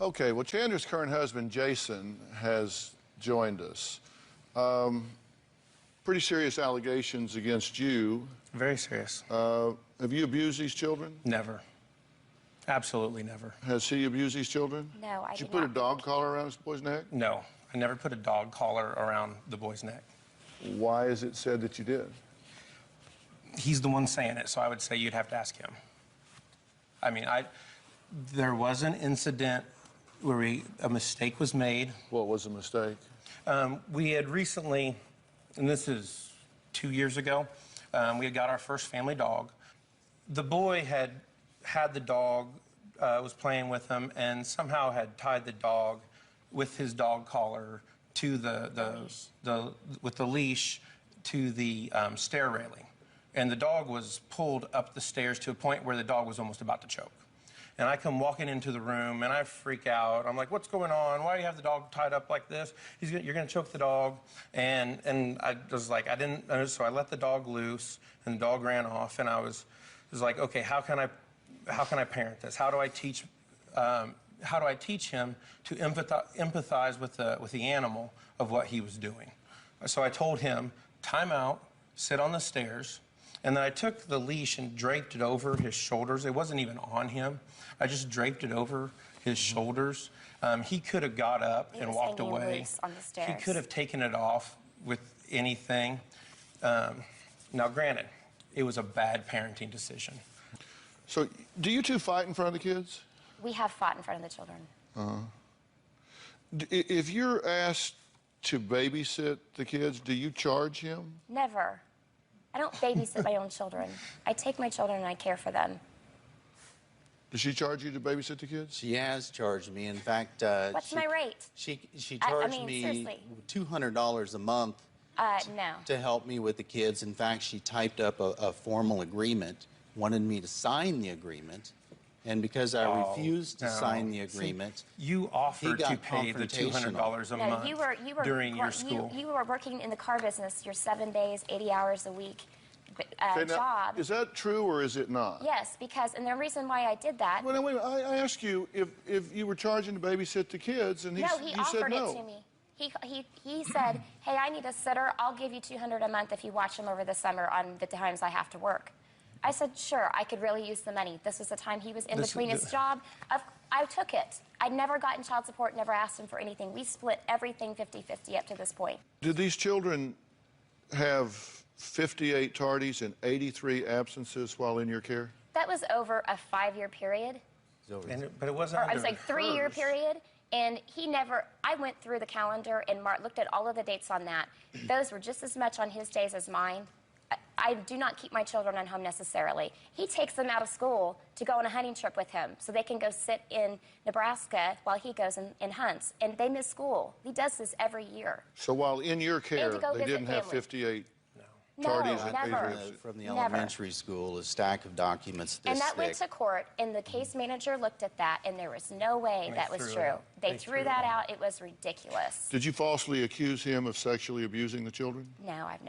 Okay, well, Chandra's current husband, Jason, has joined us. Pretty serious allegations against you. Very serious. Have you abused these children? Never. Absolutely never. Has he abused these children? No, I did you did put not. a dog collar around this boy's neck? No, I never put a dog collar around the boy's neck. Why is it said that you did? He's the one saying it, so I would say you'd have to ask him. I mean, there was an incident where a mistake was made. What was the mistake? We had recently, and this is 2 years ago, we had got our first family dog. The boy had the dog, was playing with him, and somehow had tied the dog with his dog collar to with the leash to the stair railing. And the dog was pulled up the stairs to a point where the dog was almost about to choke. And I come walking into the room, and I freak out. I'm like, what's going on? Why do you have the dog tied up like this? You're going to choke the dog. And I was like, so I let the dog loose, and the dog ran off. And I was like, okay, how can I parent this? How do I teach him to empathize with the animal of what he was doing? So I told him, time out, sit on the stairs. And then I took the leash and draped it over his shoulders. It wasn't even on him. I just draped it over his shoulders. He could have got up and walked away. Loose on the stairs. He could have taken it off with anything. Now, granted, it was a bad parenting decision. So, do you two fight in front of the kids? We have fought in front of the children. If you're asked to babysit the kids, do you charge him? Never. I don't babysit my own children. I take my children and I care for them. Does she charge you to babysit the kids? She has charged me. In fact, What's my rate? She charged mean, me seriously. $200 a month No. to help me with the kids. In fact, she typed up a formal agreement, wanted me to sign the agreement, and because I refused to sign the agreement, You offered to got pay the $200 a month you were during your school. You were working in the car business, your 7 days, 80 hours a week Okay, now, job. is that true or is it not? Yes, and the reason why I did that. Well, now, wait a minute. I asked you if you were charging to babysit the kids, and He you said offered no. it to me. He said, hey, I need a sitter. I'll give you $200 a month if you watch them over the summer on the times I have to work. I said, sure, I could really use the money. This was the time he was in between his job. I took it. I'd never gotten child support, never asked him for anything. We split everything 50-50 up to this point. Did these children have 58 tardies and 83 absences while in your care? That was over a 5-year period. But it wasn't. Or I was like 3-year period. And I went through the calendar and looked at all of the dates on that. Those were just as much on his days as mine. I do not keep my children at home necessarily. He takes them out of school to go on a hunting trip with him so they can go sit in Nebraska while he goes and hunts. And they miss school. He does this every year. So while in your care, to go they visit didn't have family. 58 No, tardies and never. 83 from the Never. elementary school, a stack of documents this And that thick. went to court, and the case manager looked at that, and there was no way that was threw it true. out. They threw that out. It was ridiculous. Did you falsely accuse him of sexually abusing the children? No, I've never.